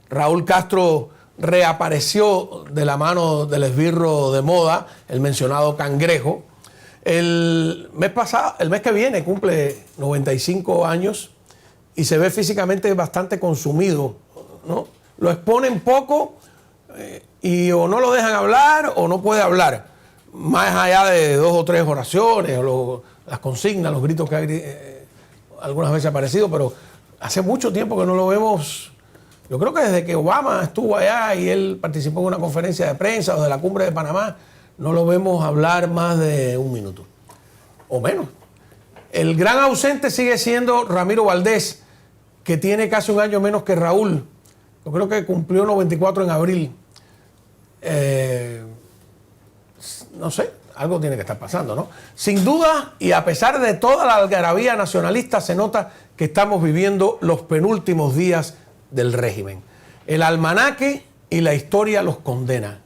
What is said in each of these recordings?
Raúl Castro reapareció de la mano del esbirro de moda, el mencionado Cangrejo. El mes que viene cumple 95 años y se ve físicamente bastante consumido, ¿no? Lo exponen poco y o no lo dejan hablar o no puede hablar, más allá de 2 o 3 oraciones o las consignas, los gritos que algunas veces ha aparecido, pero hace mucho tiempo que no lo vemos. Yo creo que desde que Obama estuvo allá y él participó en una conferencia de prensa o de la Cumbre de Panamá, no lo vemos hablar más de 1 minuto o menos. El gran ausente sigue siendo Ramiro Valdés, que tiene casi 1 año menos que Raúl. Yo creo que cumplió 94 en abril. No sé, algo tiene que estar pasando, ¿no? Sin duda, y a pesar de toda la algarabía nacionalista, se nota que estamos viviendo los penúltimos días del régimen. El almanaque y la historia los condena.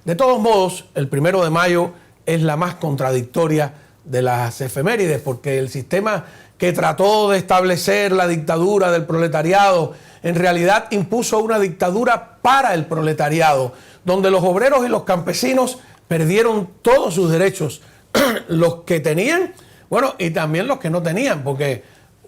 De todos modos, el 1 de mayo es la más contradictoria de las efemérides, porque el sistema que trató de establecer la dictadura del proletariado, en realidad impuso una dictadura para el proletariado, donde los obreros y los campesinos perdieron todos sus derechos, los que tenían, bueno, y también los que no tenían, porque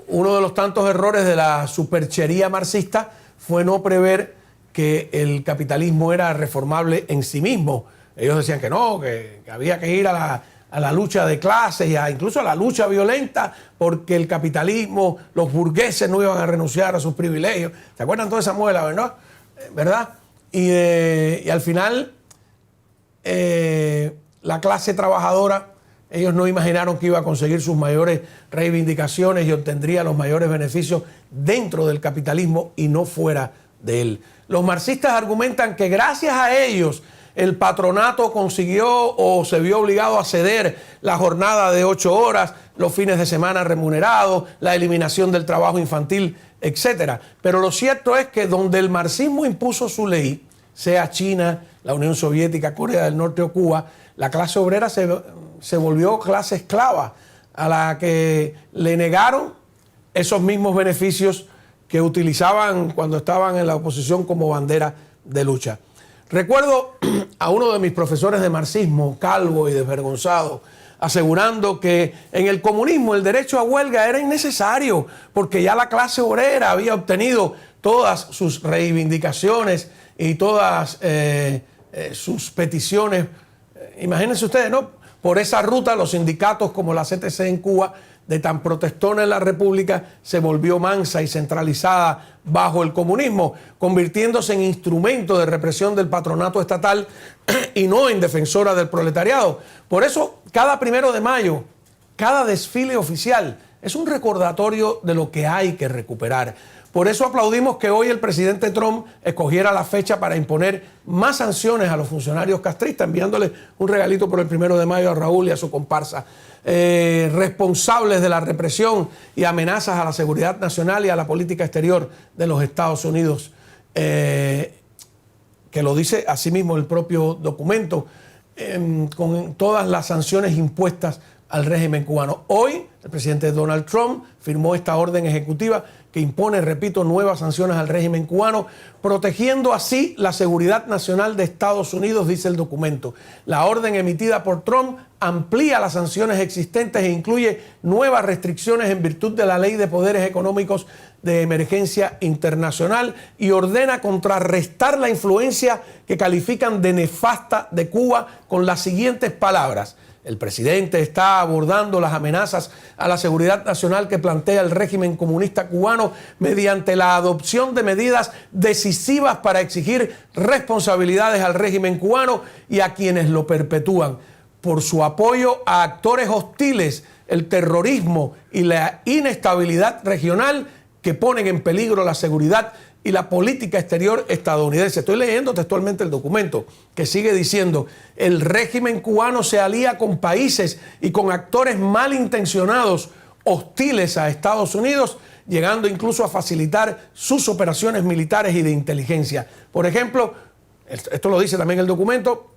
uno de los tantos errores de la superchería marxista fue no prever que el capitalismo era reformable en sí mismo. Ellos decían que no, que había que ir a la lucha de clases y incluso a la lucha violenta, porque el capitalismo, los burgueses no iban a renunciar a sus privilegios. ¿Se acuerdan toda esa muela, verdad? Y al final, la clase trabajadora, ellos no imaginaron que iba a conseguir sus mayores reivindicaciones y obtendría los mayores beneficios dentro del capitalismo y no fuera de él. Los marxistas argumentan que gracias a ellos el patronato consiguió o se vio obligado a ceder la jornada de 8 horas, los fines de semana remunerados, la eliminación del trabajo infantil, etc. Pero lo cierto es que donde el marxismo impuso su ley, sea China, la Unión Soviética, Corea del Norte o Cuba, la clase obrera se volvió clase esclava, a la que le negaron esos mismos beneficios que utilizaban cuando estaban en la oposición como bandera de lucha. Recuerdo a uno de mis profesores de marxismo, calvo y desvergonzado, asegurando que en el comunismo el derecho a huelga era innecesario porque ya la clase obrera había obtenido todas sus reivindicaciones y todas sus peticiones. Imagínense ustedes, ¿no? Por esa ruta los sindicatos como la CTC en Cuba, de tan protestona en la República, se volvió mansa y centralizada bajo el comunismo, convirtiéndose en instrumento de represión del patronato estatal y no en defensora del proletariado. Por eso, cada 1 de mayo, cada desfile oficial es un recordatorio de lo que hay que recuperar. Por eso aplaudimos que hoy el presidente Trump escogiera la fecha para imponer más sanciones a los funcionarios castristas, enviándole un regalito por el 1 de mayo a Raúl y a su comparsa. Responsables de la represión y amenazas a la seguridad nacional y a la política exterior de los Estados Unidos, que lo dice asimismo el propio documento, con todas las sanciones impuestas al régimen cubano. Hoy el presidente Donald Trump firmó esta orden ejecutiva que impone, repito, nuevas sanciones al régimen cubano, protegiendo así la seguridad nacional de Estados Unidos, dice el documento. La orden emitida por Trump amplía las sanciones existentes e incluye nuevas restricciones en virtud de la Ley de Poderes Económicos de Emergencia Internacional y ordena contrarrestar la influencia que califican de nefasta de Cuba con las siguientes palabras: el presidente está abordando las amenazas a la seguridad nacional que plantea el régimen comunista cubano mediante la adopción de medidas decisivas para exigir responsabilidades al régimen cubano y a quienes lo perpetúan por su apoyo a actores hostiles, el terrorismo y la inestabilidad regional que ponen en peligro la seguridad y la política exterior estadounidense. Estoy leyendo textualmente el documento que sigue diciendo: el régimen cubano se alía con países y con actores malintencionados hostiles a Estados Unidos, llegando incluso a facilitar sus operaciones militares y de inteligencia. Por ejemplo, esto lo dice también el documento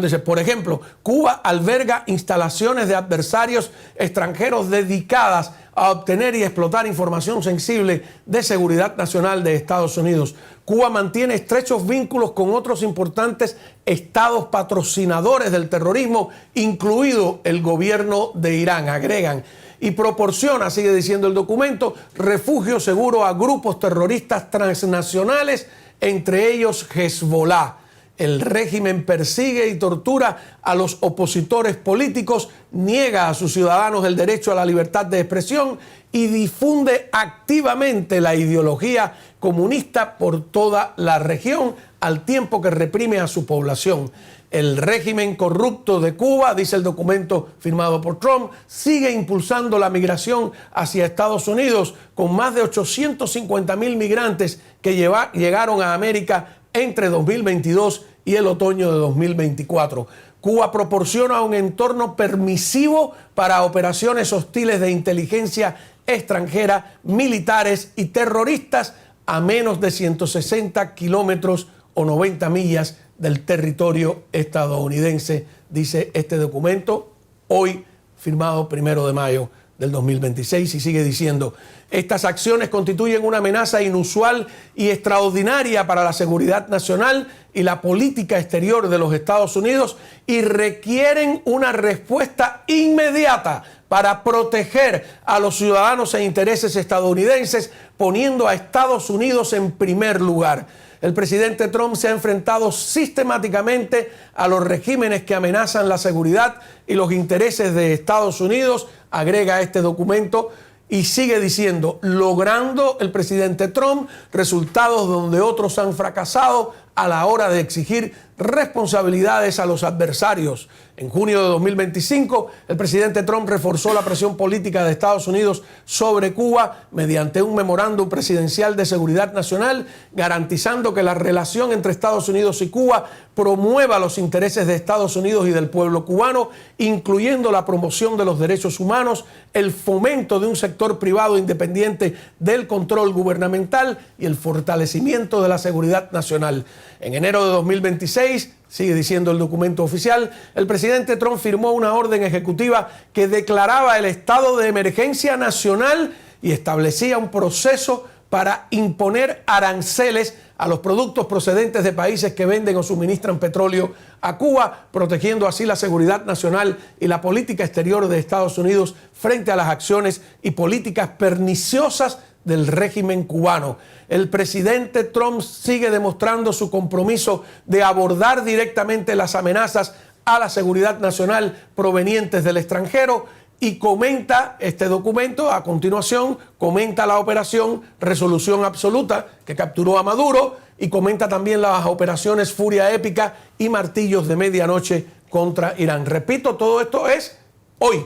dice, por ejemplo, Cuba alberga instalaciones de adversarios extranjeros dedicadas a a obtener y explotar información sensible de seguridad nacional de Estados Unidos. Cuba mantiene estrechos vínculos con otros importantes estados patrocinadores del terrorismo, incluido el gobierno de Irán, agregan, y proporciona, sigue diciendo el documento, refugio seguro a grupos terroristas transnacionales, entre ellos Hezbollah. El régimen persigue y tortura a los opositores políticos, niega a sus ciudadanos el derecho a la libertad de expresión y difunde activamente la ideología comunista por toda la región, al tiempo que reprime a su población. El régimen corrupto de Cuba, dice el documento firmado por Trump, sigue impulsando la migración hacia Estados Unidos, con más de 850,000 migrantes que llegaron a América entre 2022 y el otoño de 2024. Cuba proporciona un entorno permisivo para operaciones hostiles de inteligencia extranjera, militares y terroristas a menos de 160 kilómetros o 90 millas del territorio estadounidense, dice este documento, hoy firmado 1 de mayo del 2026, y sigue diciendo: estas acciones constituyen una amenaza inusual y extraordinaria para la seguridad nacional y la política exterior de los Estados Unidos y requieren una respuesta inmediata para proteger a los ciudadanos e intereses estadounidenses, poniendo a Estados Unidos en primer lugar. El presidente Trump se ha enfrentado sistemáticamente a los regímenes que amenazan la seguridad y los intereses de Estados Unidos, agrega este documento, y sigue diciendo, logrando el presidente Trump resultados donde otros han fracasado a la hora de exigir responsabilidades a los adversarios. En junio de 2025, el presidente Trump reforzó la presión política de Estados Unidos sobre Cuba mediante un memorándum presidencial de seguridad nacional, garantizando que la relación entre Estados Unidos y Cuba promueva los intereses de Estados Unidos y del pueblo cubano, incluyendo la promoción de los derechos humanos, el fomento de un sector privado independiente del control gubernamental y el fortalecimiento de la seguridad nacional. En enero de 2026, sigue diciendo el documento oficial, el presidente Trump firmó una orden ejecutiva que declaraba el estado de emergencia nacional y establecía un proceso para imponer aranceles a los productos procedentes de países que venden o suministran petróleo a Cuba, protegiendo así la seguridad nacional y la política exterior de Estados Unidos frente a las acciones y políticas perniciosas del régimen cubano. El presidente Trump sigue demostrando su compromiso de abordar directamente las amenazas a la seguridad nacional provenientes del extranjero, y comenta este documento, a continuación, comenta la operación Resolución Absoluta que capturó a Maduro, y comenta también las operaciones Furia Épica y Martillos de Medianoche contra Irán. Repito, todo esto es hoy,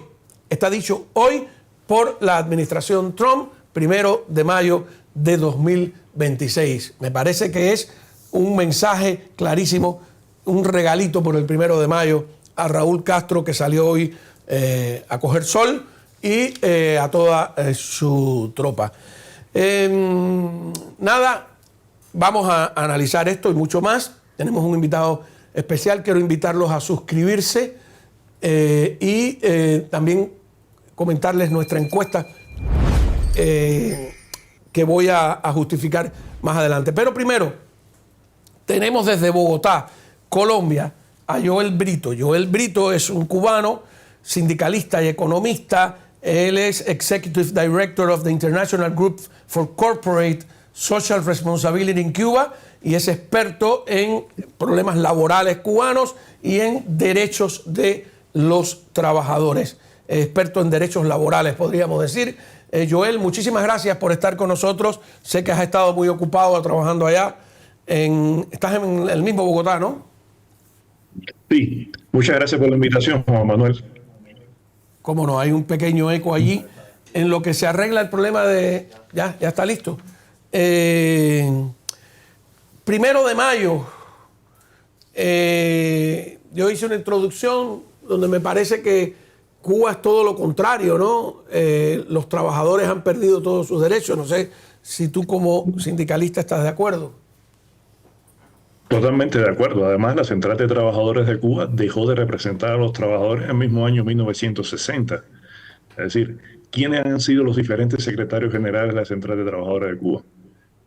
está dicho hoy por la administración Trump, 1 de mayo de 2026. Me parece que es un mensaje clarísimo, un regalito por el 1 de mayo a Raúl Castro, que salió hoy a coger sol, y a toda su tropa. Nada, vamos a analizar esto y mucho más. Tenemos un invitado especial, quiero invitarlos a suscribirse y también comentarles nuestra encuesta que voy a justificar más adelante. Pero primero, tenemos desde Bogotá, Colombia, a Joel Brito. Joel Brito es un cubano, sindicalista y economista. Él es Executive Director of the International Group for Corporate Social Responsibility in Cuba y es experto en problemas laborales cubanos y en derechos de los trabajadores. Experto en derechos laborales, podríamos decir. Joel, muchísimas gracias por estar con nosotros. Sé que has estado muy ocupado trabajando allá. Estás en el mismo Bogotá, ¿no? Sí, muchas gracias por la invitación, Juan Manuel. Cómo no, hay un pequeño eco allí. En lo que se arregla el problema de... Ya está listo. 1 de mayo, yo hice una introducción donde me parece que Cuba es todo lo contrario, ¿no? Los trabajadores han perdido todos sus derechos. No sé si tú como sindicalista estás de acuerdo. Totalmente de acuerdo. Además, la Central de Trabajadores de Cuba dejó de representar a los trabajadores en el mismo año 1960. Es decir, ¿quiénes han sido los diferentes secretarios generales de la Central de Trabajadores de Cuba?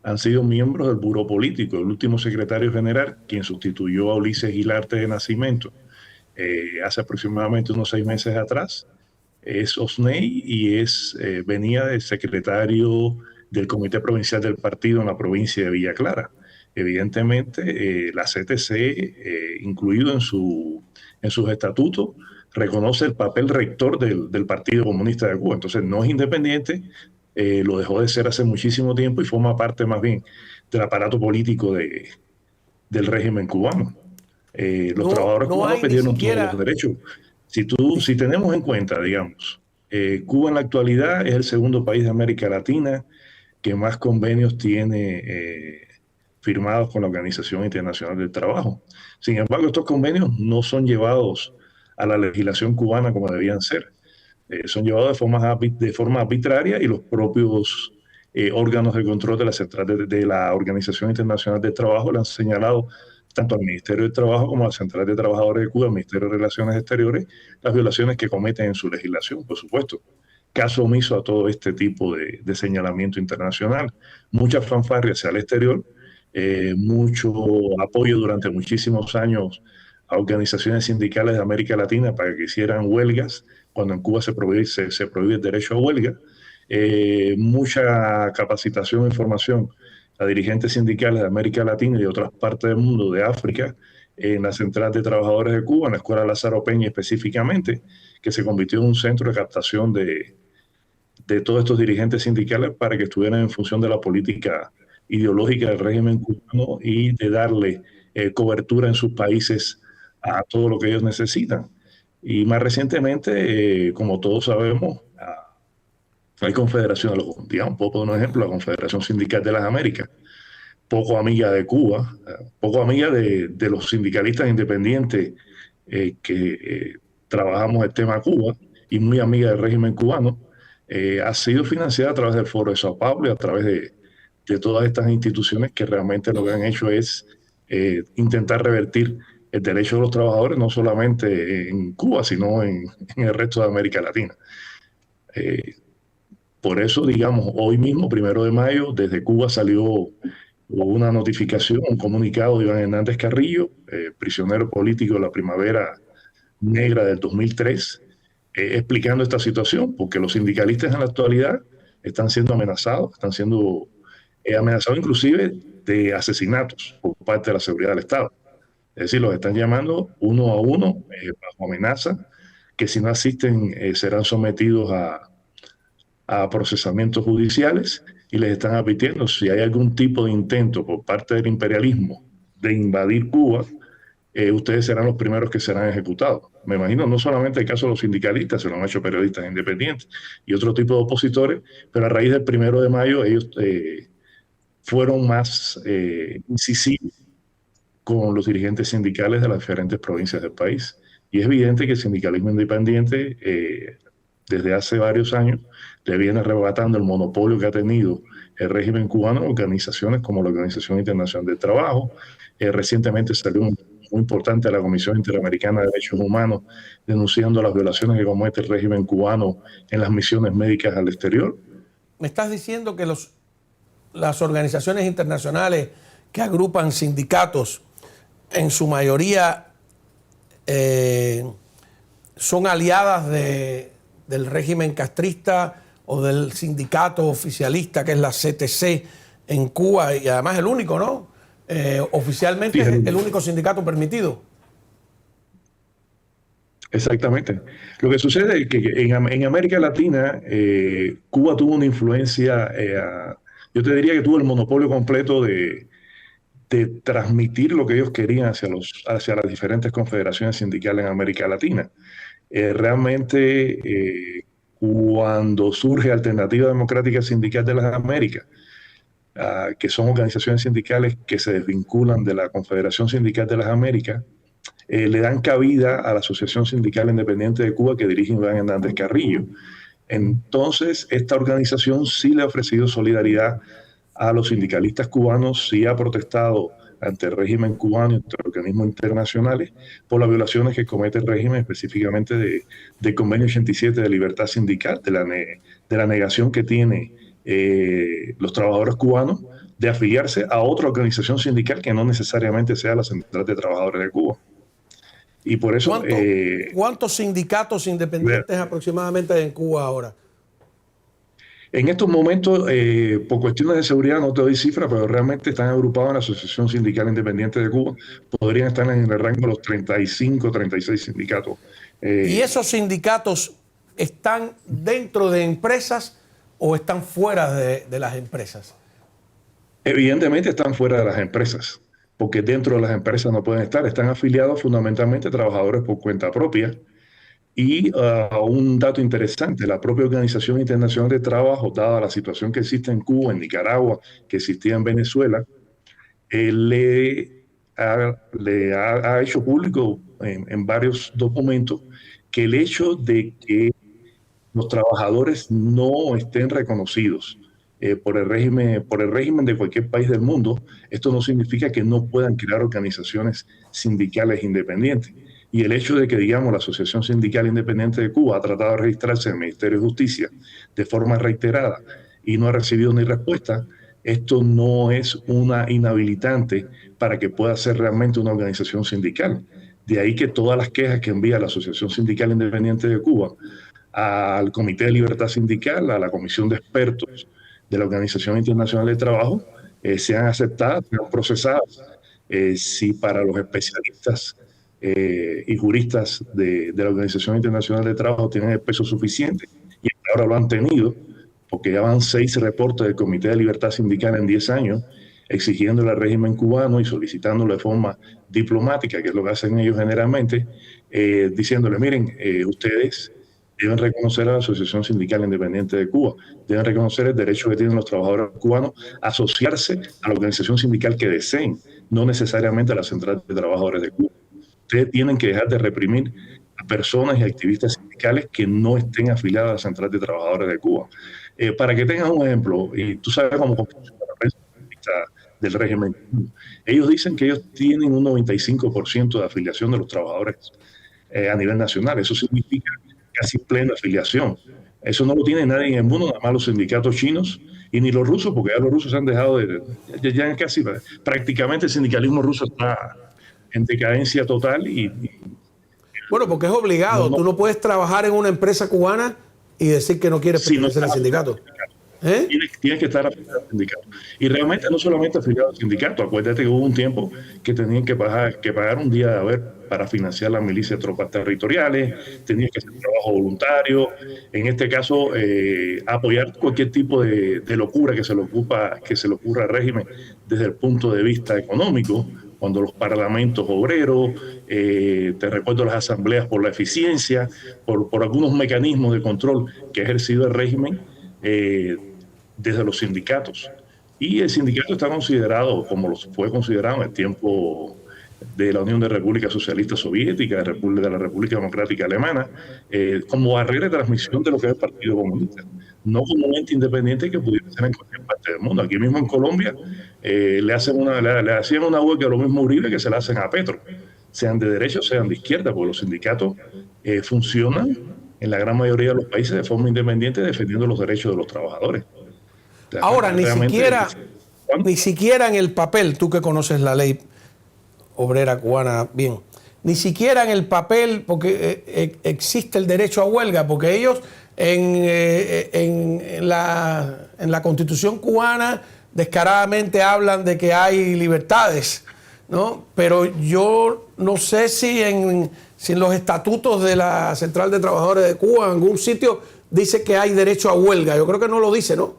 Han sido miembros del Buró Político. El último secretario general, quien sustituyó a Ulises Gilarte de Nacimiento hace aproximadamente unos 6 meses atrás, es Osney y venía de secretario del Comité Provincial del Partido en la provincia de Villa Clara. Evidentemente, la CTC, incluido en sus estatutos, reconoce el papel rector del Partido Comunista de Cuba. Entonces, no es independiente, lo dejó de ser hace muchísimo tiempo y forma parte más bien del aparato político del régimen cubano. Los trabajadores cubanos perdieron todos los derechos. Si tenemos en cuenta, digamos, Cuba en la actualidad es el segundo país de América Latina que más convenios tiene firmados con la Organización Internacional del Trabajo. Sin embargo, estos convenios no son llevados a la legislación cubana como debían ser. Son llevados de forma arbitraria y los propios órganos de control de la central de la Organización Internacional del Trabajo le han señalado tanto al Ministerio del Trabajo como a la Central de Trabajadores de Cuba, al Ministerio de Relaciones Exteriores, las violaciones que cometen en su legislación, por supuesto. Caso omiso a todo este tipo de señalamiento internacional. Mucha fanfarria hacia el exterior, mucho apoyo durante muchísimos años a organizaciones sindicales de América Latina para que hicieran huelgas, cuando en Cuba se prohíbe el derecho a huelga, mucha capacitación e información a dirigentes sindicales de América Latina y de otras partes del mundo, de África, en la Central de Trabajadores de Cuba, en la Escuela Lázaro Peña específicamente, que se convirtió en un centro de captación de todos estos dirigentes sindicales para que estuvieran en función de la política ideológica del régimen cubano y de darle cobertura en sus países a todo lo que ellos necesitan. Y más recientemente, como todos sabemos, hay confederaciones, digamos, puedo poner un ejemplo, la Confederación Sindical de las Américas, poco amiga de Cuba, poco amiga de los sindicalistas independientes que trabajamos el tema Cuba y muy amiga del régimen cubano, ha sido financiada a través del Foro de Sao Paulo y a través de todas estas instituciones que realmente lo que han hecho es intentar revertir el derecho de los trabajadores, no solamente en Cuba, sino en el resto de América Latina. Por eso, digamos, hoy mismo, 1 de mayo, desde Cuba salió una notificación, un comunicado de Iván Hernández Carrillo, prisionero político de la Primavera Negra del 2003, explicando esta situación, porque los sindicalistas en la actualidad están siendo amenazados, inclusive de asesinatos por parte de la seguridad del Estado. Es decir, los están llamando uno a uno bajo amenaza, que si no asisten serán sometidos a procesamientos judiciales y les están advirtiendo si hay algún tipo de intento por parte del imperialismo de invadir Cuba, ustedes serán los primeros que serán ejecutados. Me imagino no solamente el caso de los sindicalistas, se lo han hecho periodistas independientes y otro tipo de opositores, pero a raíz del 1 de mayo ellos fueron más incisivos con los dirigentes sindicales de las diferentes provincias del país. Y es evidente que el sindicalismo independiente desde hace varios años le viene arrebatando el monopolio que ha tenido el régimen cubano a organizaciones como la Organización Internacional del Trabajo. Recientemente salió muy importante a la Comisión Interamericana de Derechos Humanos denunciando las violaciones que comete el régimen cubano en las misiones médicas al exterior. ¿Me estás diciendo que las organizaciones internacionales que agrupan sindicatos en su mayoría son aliadas del régimen castrista o del sindicato oficialista que es la CTC en Cuba, y además el único, ¿no? Oficialmente es el único sindicato permitido? Exactamente. Lo que sucede es que en América Latina Cuba tuvo una influencia, yo te diría que tuvo el monopolio completo de transmitir lo que ellos querían hacia las diferentes confederaciones sindicales en América Latina. Realmente, cuando surge Alternativa Democrática Sindical de las Américas, que son organizaciones sindicales que se desvinculan de la Confederación Sindical de las Américas, le dan cabida a la Asociación Sindical Independiente de Cuba que dirige Iván Hernández Carrillo. Entonces, esta organización sí le ha ofrecido solidaridad a los sindicalistas cubanos, sí ha protestado ante el régimen cubano y ante organismos internacionales por las violaciones que comete el régimen, específicamente del Convenio 87 de libertad sindical, de la negación que tiene los trabajadores cubanos de afiliarse a otra organización sindical que no necesariamente sea la Central de Trabajadores de Cuba. Y por eso... ¿Cuántos sindicatos independientes aproximadamente hay en Cuba ahora? En estos momentos, por cuestiones de seguridad, no te doy cifras, pero realmente están agrupados en la Asociación Sindical Independiente de Cuba. Podrían estar en el rango de los 35, 36 sindicatos. ¿Y esos sindicatos están dentro de empresas o están fuera de las empresas? Evidentemente están fuera de las empresas, porque dentro de las empresas no pueden estar. Están afiliados fundamentalmente a trabajadores por cuenta propia. Y un dato interesante, la propia Organización Internacional de Trabajo, dada la situación que existe en Cuba, en Nicaragua, que existía en Venezuela, le ha hecho público en varios documentos que el hecho de que los trabajadores no estén reconocidos por el régimen de cualquier país del mundo, esto no significa que no puedan crear organizaciones sindicales independientes. Y el hecho de que, digamos, la Asociación Sindical Independiente de Cuba ha tratado de registrarse en el Ministerio de Justicia de forma reiterada y no ha recibido ni respuesta, esto no es una inhabilitante para que pueda ser realmente una organización sindical. De ahí que todas las quejas que envía la Asociación Sindical Independiente de Cuba al Comité de Libertad Sindical, a la Comisión de Expertos de la Organización Internacional de Trabajo, sean aceptadas, sean procesadas. Si para los especialistas y juristas de la Organización Internacional de Trabajo tienen el peso suficiente, y ahora lo han tenido, porque ya van 6 reportes del Comité de Libertad Sindical en 10 años, exigiéndole al régimen cubano y solicitándolo de forma diplomática, que es lo que hacen ellos generalmente, diciéndole, miren, ustedes deben reconocer a la Asociación Sindical Independiente de Cuba, deben reconocer el derecho que tienen los trabajadores cubanos a asociarse a la organización sindical que deseen, no necesariamente a la Central de Trabajadores de Cuba. Ustedes tienen que dejar de reprimir a personas y activistas sindicales que no estén afiliadas a la Central de Trabajadores de Cuba. Para que tengas un ejemplo, y tú sabes cómo funciona la prensa del régimen, ellos dicen que ellos tienen un 95% de afiliación de los trabajadores a nivel nacional. Eso significa casi plena afiliación. Eso no lo tiene nadie en el mundo, nada más los sindicatos chinos y ni los rusos, porque ya los rusos se han dejado ya casi prácticamente el sindicalismo ruso está en decadencia total bueno, porque es obligado. Tú no puedes trabajar en una empresa cubana y decir que no quieres pertenecer al sindicato. Tienes que estar afiliado al sindicato. Y realmente no solamente afiliado al sindicato. Acuérdate que hubo un tiempo que tenían que pagar un día de haber para financiar las milicias de tropas territoriales, tenías que hacer trabajo voluntario, en este caso apoyar cualquier tipo de locura que se le ocurra al régimen desde el punto de vista económico, cuando los parlamentos obreros, te recuerdo las asambleas por la eficiencia, por algunos mecanismos de control que ha ejercido el régimen desde los sindicatos. Y el sindicato está considerado, como fue considerado en el tiempo de la Unión de Repúblicas Socialistas Soviéticas, de la República Democrática Alemana, como barrera de transmisión de lo que es el Partido Comunista, no como un ente independiente que pudiera ser en cualquier parte del mundo. Aquí mismo en Colombia le hacían una huelga a lo mismo Uribe que se la hacen a Petro, sean de derecha o sean de izquierda, porque los sindicatos funcionan en la gran mayoría de los países de forma independiente defendiendo los derechos de los trabajadores. O sea, ahora, ni siquiera en el papel, tú que conoces la ley obrera cubana bien, ni siquiera en el papel, porque existe el derecho a huelga, porque ellos en la Constitución cubana descaradamente hablan de que hay libertades, ¿no? Pero yo no sé si en los estatutos de la Central de Trabajadores de Cuba, en algún sitio, dice que hay derecho a huelga. Yo creo que no lo dice, ¿no?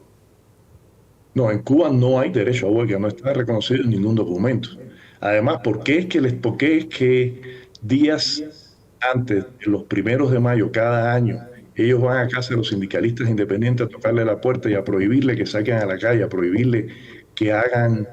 No, en Cuba no hay derecho a huelga, no está reconocido en ningún documento. Además, ¿por qué es que días antes, los 1 de mayo, cada año, ellos van a casa de los sindicalistas independientes a tocarle la puerta y a prohibirle que saquen a la calle, a prohibirle que hagan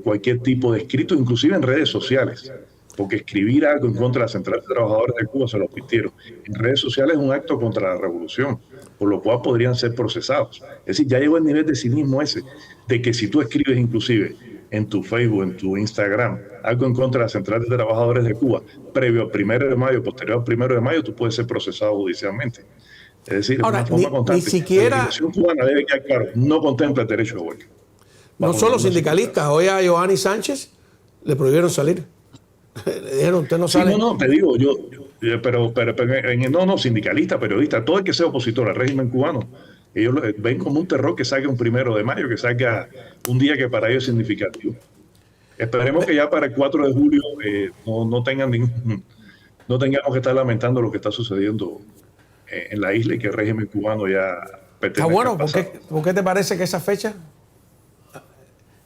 cualquier tipo de escrito, inclusive en redes sociales? Porque escribir algo en contra de la Central de Trabajadores de Cuba se lo advirtieron. En redes sociales es un acto contra la revolución, por lo cual podrían ser procesados. Es decir, ya llegó el nivel de cinismo ese, de que si tú escribes inclusive en tu Facebook, en tu Instagram, algo en contra de la Central de Trabajadores de Cuba, previo al 1 de mayo, posterior al 1 de mayo, tú puedes ser procesado judicialmente. Es decir, es Ahora, una forma ni constante. La siquiera, legislación cubana debe quedar claro, no contempla el derecho de huelga. no Bajo solo ninguna sindicalistas, circunstancia. hoy a Giovanni Sánchez le prohibieron salir. Le dijeron, usted no Sí, sale. no, te digo, no, sindicalista, periodista, todo el que sea opositor al régimen cubano, ellos ven como un terror que salga un 1 de mayo, que salga un día que para ellos es significativo. Esperemos que ya para el 4 de julio no tengamos que estar lamentando lo que está sucediendo en la isla y que el régimen cubano ya Está pertenezca al bueno, pasado. ¿por qué te parece que esa fecha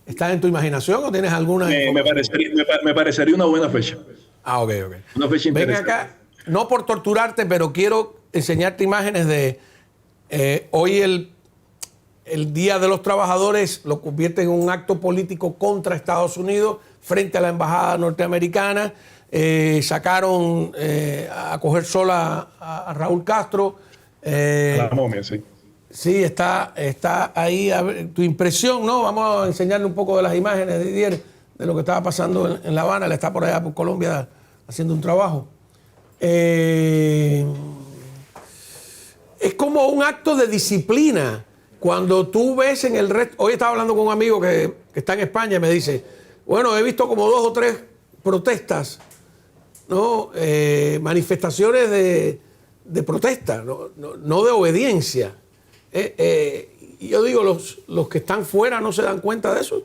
está en tu imaginación o tienes alguna información? Me parecería una buena fecha, Ah, ok, ok. una fecha Ven interesante. acá, no por torturarte, pero quiero enseñarte imágenes de hoy el Día de los Trabajadores lo convierte en un acto político contra Estados Unidos frente a la embajada norteamericana. Sacaron a coger sola a Raúl Castro. A la momia, sí. Sí, está ahí. A ver, tu impresión, ¿no? Vamos a enseñarle un poco de las imágenes de Didier, de lo que estaba pasando en La Habana. Él está por allá, por Colombia, haciendo un trabajo. Es como un acto de disciplina. Cuando tú ves en el resto... Hoy estaba hablando con un amigo que está en España y me dice, bueno, he visto como 2 o 3 protestas, ¿no? Manifestaciones de protesta, no de obediencia. Yo digo, los que están fuera no se dan cuenta de eso.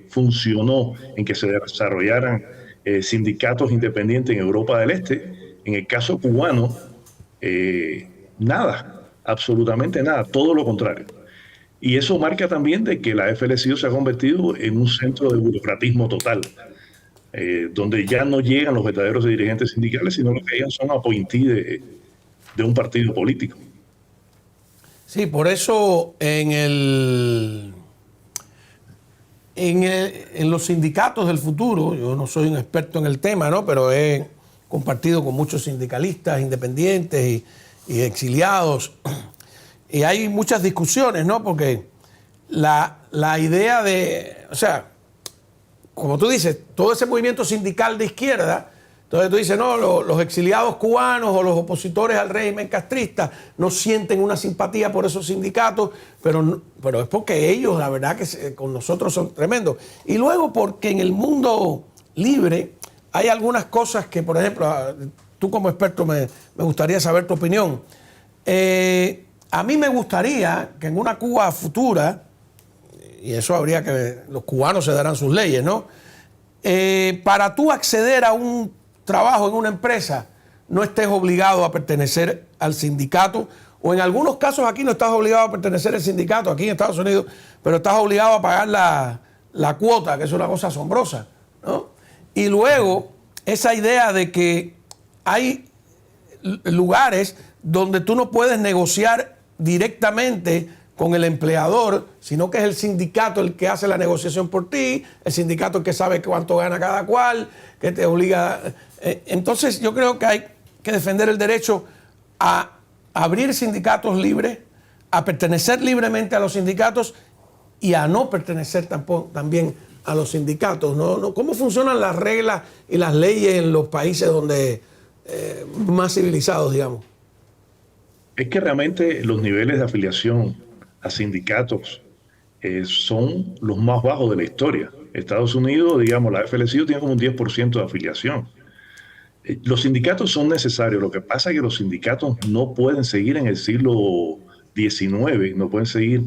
Funcionó en que se desarrollaran sindicatos independientes en Europa del Este. En el caso cubano, nada, absolutamente nada, todo lo contrario. Y eso marca también de que la FLCIO se ha convertido en un centro de burocratismo total, donde ya no llegan los verdaderos dirigentes sindicales, sino lo que llegan son appointees de un partido político. Sí, por eso en los sindicatos del futuro, yo no soy un experto en el tema, ¿no? Pero he compartido con muchos sindicalistas independientes y exiliados, y hay muchas discusiones, ¿no? Porque la idea o sea, como tú dices, todo ese movimiento sindical de izquierda, entonces tú dices, no, los exiliados cubanos o los opositores al régimen castrista no sienten una simpatía por esos sindicatos, pero es porque ellos, la verdad, que con nosotros son tremendos. Y luego porque en el mundo libre hay algunas cosas que, por ejemplo, tú como experto me gustaría saber tu opinión. A mí me gustaría que en una Cuba futura, y eso habría que, los cubanos se darán sus leyes, ¿no? Para tú acceder a un trabajo en una empresa, no estés obligado a pertenecer al sindicato, o en algunos casos aquí no estás obligado a pertenecer al sindicato, aquí en Estados Unidos, pero estás obligado a pagar la cuota, que es una cosa asombrosa, ¿no? Y luego, esa idea de que hay lugares donde tú no puedes negociar directamente con el empleador, sino que es el sindicato el que hace la negociación por ti, el sindicato el que sabe cuánto gana cada cual, que te obliga. Entonces yo creo que hay que defender el derecho a abrir sindicatos libres, a pertenecer libremente a los sindicatos y a no pertenecer también a los sindicatos, ¿no? ¿Cómo funcionan las reglas y las leyes en los países donde más civilizados, digamos? Es que realmente los niveles de afiliación a sindicatos son los más bajos de la historia. Estados Unidos, digamos, la FLCIO tiene como un 10% de afiliación. Los sindicatos son necesarios. Lo que pasa es que los sindicatos no pueden seguir en el siglo XIX, no pueden seguir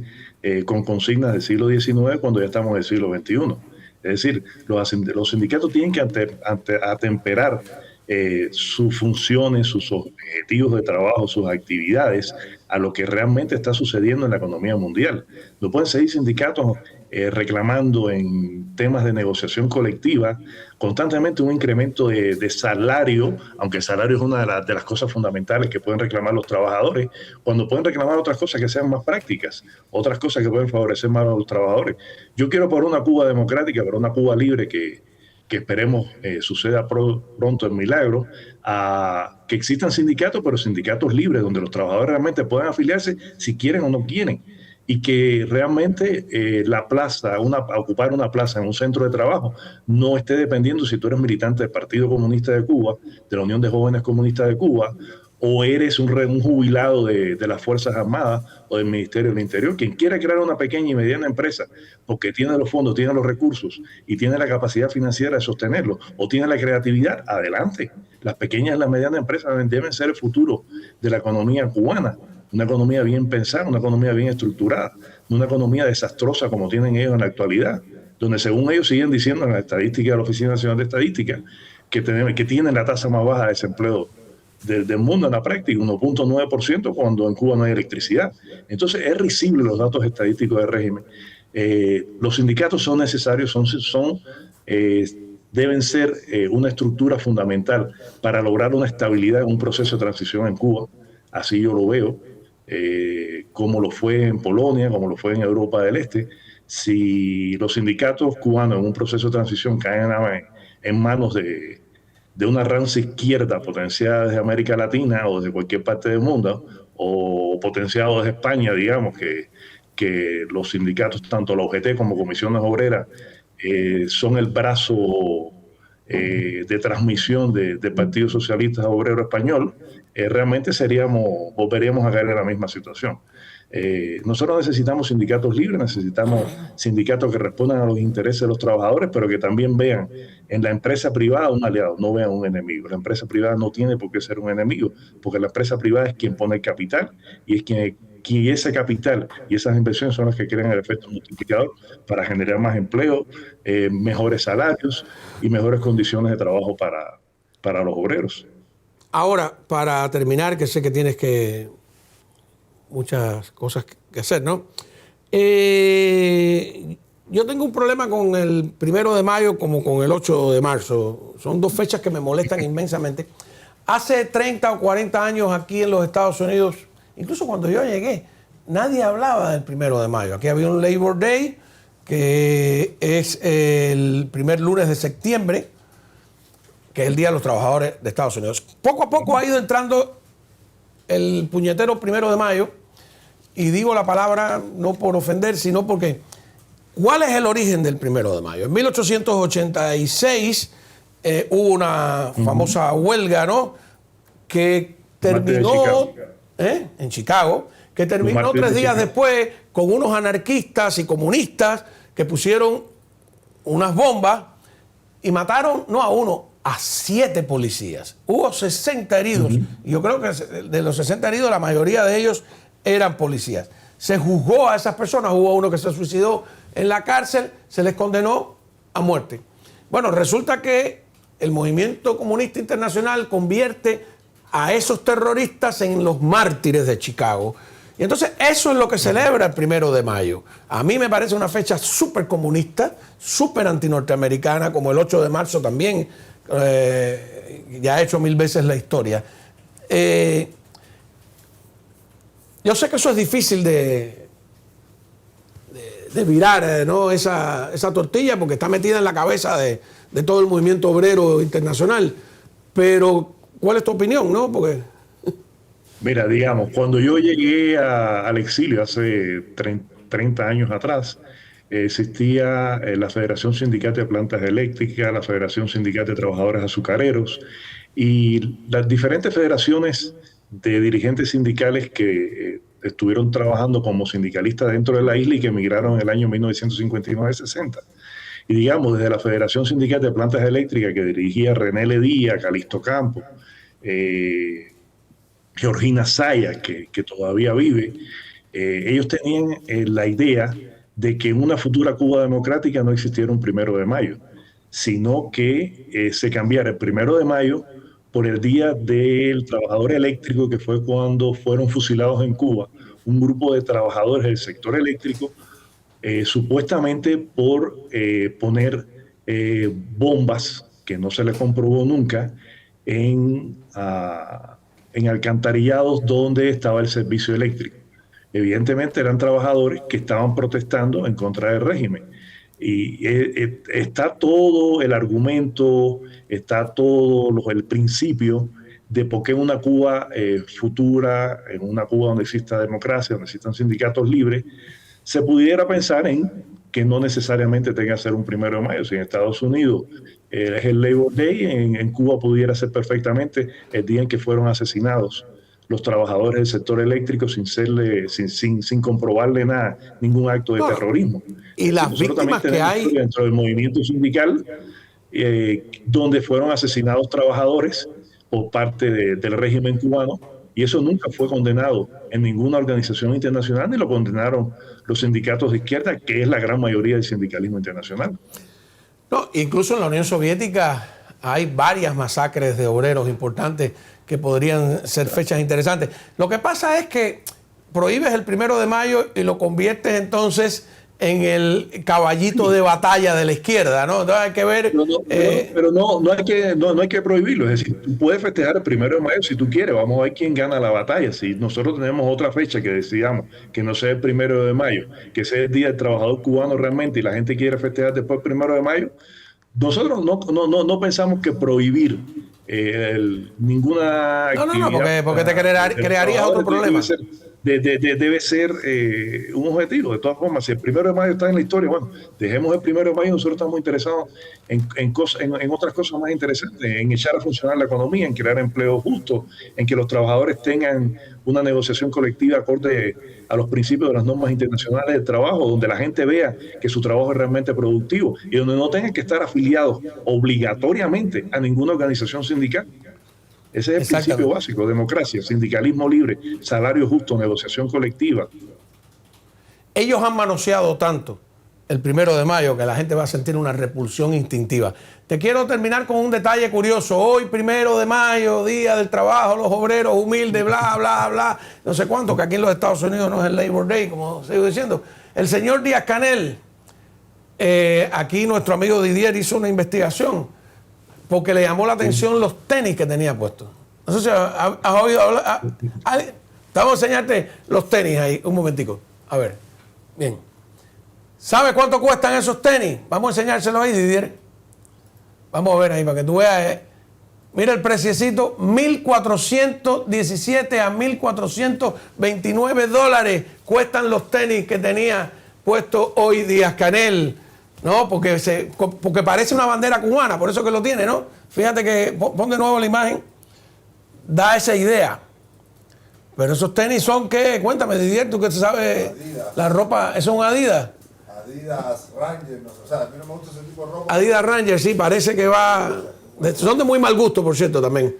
con consignas del siglo XIX cuando ya estamos en el siglo XXI. Es decir, los sindicatos tienen que atemperar sus funciones, sus objetivos de trabajo, sus actividades a lo que realmente está sucediendo en la economía mundial. No pueden seguir sindicatos reclamando en temas de negociación colectiva constantemente un incremento de salario, aunque el salario es una de las cosas fundamentales que pueden reclamar los trabajadores, cuando pueden reclamar otras cosas que sean más prácticas, otras cosas que pueden favorecer más a los trabajadores. Yo quiero por una Cuba democrática, por una Cuba libre que esperemos suceda pronto el milagro, a que existan sindicatos, pero sindicatos libres, donde los trabajadores realmente puedan afiliarse si quieren o no quieren. y que realmente la plaza, ocupar una plaza en un centro de trabajo, no esté dependiendo si tú eres militante del Partido Comunista de Cuba, de la Unión de Jóvenes Comunistas de Cuba, o eres un jubilado de las Fuerzas Armadas o del Ministerio del Interior. Quien quiera crear una pequeña y mediana empresa porque tiene los fondos, tiene los recursos y tiene la capacidad financiera de sostenerlo, o tiene la creatividad, adelante. Las pequeñas y las medianas empresas deben ser el futuro de la economía cubana. Una economía bien pensada, una economía bien estructurada, no una economía desastrosa como tienen ellos en la actualidad, donde según ellos siguen diciendo en la estadística de la Oficina Nacional de Estadística que tienen la tasa más baja de desempleo del mundo en la práctica, 1.9%, cuando en Cuba no hay electricidad. Entonces es risible los datos estadísticos del régimen. Los sindicatos son necesarios, deben ser una estructura fundamental para lograr una estabilidad en un proceso de transición en Cuba. Así yo lo veo, como lo fue en Polonia, como lo fue en Europa del Este. Si los sindicatos cubanos en un proceso de transición caen en manos de una rancia izquierda potenciada desde América Latina o desde cualquier parte del mundo, o potenciado desde España, digamos, que los sindicatos, tanto la OGT como Comisiones Obreras, son el brazo de transmisión del Partido Socialista Obrero Español, realmente volveríamos a caer en la misma situación. Nosotros necesitamos sindicatos libres, necesitamos sindicatos que respondan a los intereses de los trabajadores, pero que también vean en la empresa privada un aliado, no vean un enemigo. La empresa privada no tiene por qué ser un enemigo, porque la empresa privada es quien pone el capital y es quien ese capital y esas inversiones son las que crean el efecto multiplicador para generar más empleo, mejores salarios y mejores condiciones de trabajo para los obreros. Ahora, para terminar, que sé que tienes muchas cosas que hacer, ¿no? Yo tengo un problema con el 1 de mayo como con el 8 de marzo. Son dos fechas que me molestan inmensamente. Hace 30 o 40 años aquí en los Estados Unidos, incluso cuando yo llegué, nadie hablaba del 1 de mayo. Aquí había un Labor Day, que es el primer lunes de septiembre, que es el Día de los Trabajadores de Estados Unidos. Poco a poco ha ido entrando el puñetero 1 de mayo, y digo la palabra no por ofender, sino porque ¿cuál es el origen del 1 de mayo? En 1886 hubo una famosa huelga, ¿no? Que terminó en Chicago, que terminó 3 días después con unos anarquistas y comunistas que pusieron unas bombas y mataron no a uno, a 7 policías. Hubo 60 heridos. Y yo creo que de los 60 heridos, la mayoría de ellos eran policías. Se juzgó a esas personas. Hubo uno que se suicidó en la cárcel, se les condenó a muerte. Bueno, resulta que el movimiento comunista internacional convierte a esos terroristas en los mártires de Chicago. Y entonces eso es lo que celebra el 1 de mayo. A mí me parece una fecha súper comunista, súper antinorteamericana, como el 8 de marzo también. Ya ha hecho 1000 veces la historia. Yo sé que eso es difícil de virar, ¿no? esa tortilla, porque está metida en la cabeza de todo el movimiento obrero internacional. Pero, ¿cuál es tu opinión, no? Porque... Mira, digamos, cuando yo llegué al exilio hace 30 años atrás, existía la Federación Sindical de Plantas Eléctricas, la Federación Sindical de Trabajadores Azucareros y las diferentes federaciones de dirigentes sindicales que estuvieron trabajando como sindicalistas dentro de la isla y que emigraron en el año 1959-60. Y digamos, desde la Federación Sindical de Plantas Eléctricas que dirigía René Ledía, Calixto Campos, Georgina Saya, que todavía vive, ellos tenían la idea de que en una futura Cuba democrática no existiera un 1 de mayo, sino que se cambiara el 1 de mayo por el Día del Trabajador Eléctrico, que fue cuando fueron fusilados en Cuba un grupo de trabajadores del sector eléctrico, supuestamente por poner bombas, que no se les comprobó nunca, en alcantarillados donde estaba el servicio eléctrico. Evidentemente eran trabajadores que estaban protestando en contra del régimen. Y está todo el argumento, está todo el principio de por qué en una Cuba futura, en una Cuba donde exista democracia, donde existan sindicatos libres, se pudiera pensar en que no necesariamente tenga que ser un 1 de mayo. Si en Estados Unidos es el Labor Day, en Cuba pudiera ser perfectamente el día en que fueron asesinados los trabajadores del sector eléctrico sin comprobarle nada, ningún acto de terrorismo. Y las víctimas que hay dentro del movimiento sindical, donde fueron asesinados trabajadores por parte del régimen cubano, y eso nunca fue condenado en ninguna organización internacional, ni lo condenaron los sindicatos de izquierda, que es la gran mayoría del sindicalismo internacional. No, incluso en la Unión Soviética hay varias masacres de obreros importantes que podrían ser fechas interesantes. Lo que pasa es que prohíbes el 1 de mayo y lo conviertes entonces en el caballito de batalla de la izquierda, ¿no? Entonces hay que ver... Pero no hay que prohibirlo. Es decir, tú puedes festejar el 1 de mayo si tú quieres. Vamos a ver quién gana la batalla. Si nosotros tenemos otra fecha que decidamos que no sea el 1 de mayo, que sea el Día del Trabajador Cubano realmente, y la gente quiere festejar después del 1 de mayo, nosotros no pensamos que prohibir ninguna actividad... No, porque te crearías otro problema. Debe ser un objetivo. De todas formas, si el 1 de mayo está en la historia, bueno, dejemos el 1 de mayo. Nosotros estamos interesados en otras cosas más interesantes, en echar a funcionar la economía, en crear empleo justo, en que los trabajadores tengan una negociación colectiva acorde a los principios de las normas internacionales del trabajo, donde la gente vea que su trabajo es realmente productivo y donde no tengan que estar afiliados obligatoriamente a ninguna organización sindical. Ese es el principio básico: democracia, sindicalismo libre, salario justo, negociación colectiva. Ellos han manoseado tanto el 1 de mayo que la gente va a sentir una repulsión instintiva. Te quiero terminar con un detalle curioso. Hoy, 1 de mayo, Día del Trabajo, los obreros humildes, bla, bla, bla, no sé cuánto, que aquí en los Estados Unidos no es el Labor Day, como sigo diciendo. El señor Díaz-Canel, aquí nuestro amigo Didier hizo una investigación porque le llamó la atención los tenis que tenía puestos. No sé si has oído hablar. Vamos a enseñarte los tenis ahí, un momentico. A ver, bien. ¿Sabe cuánto cuestan esos tenis? Vamos a enseñárselos ahí, Didier. Vamos a ver ahí para que tú veas. Mira el preciecito, 1.417 a 1.429 dólares cuestan los tenis que tenía puesto hoy Díaz-Canel. No, porque parece una bandera cubana, por eso que lo tiene, ¿no? Fíjate que, pon de nuevo la imagen, da esa idea. Pero esos tenis son, ¿qué? Cuéntame, Didier, tú que sabes, Adidas. La ropa, ¿son Adidas? Adidas Ranger, no sé, o sea, a mí no me gusta ese tipo de ropa. Adidas Ranger, sí, parece que va... son de muy mal gusto, por cierto, también.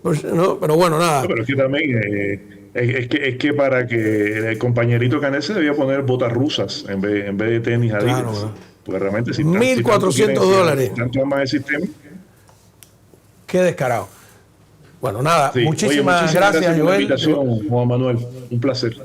¿No? Pero bueno, nada. No, pero es que también... Es que para que el compañerito Canel se debía poner botas rusas en vez de tenis Adidas. Claro, porque realmente si 1.400 dólares. Tanto amas el sistema. Qué descarado. Bueno, nada, sí. muchísimas gracias, Joel. Por la invitación, Juan Manuel. Un placer.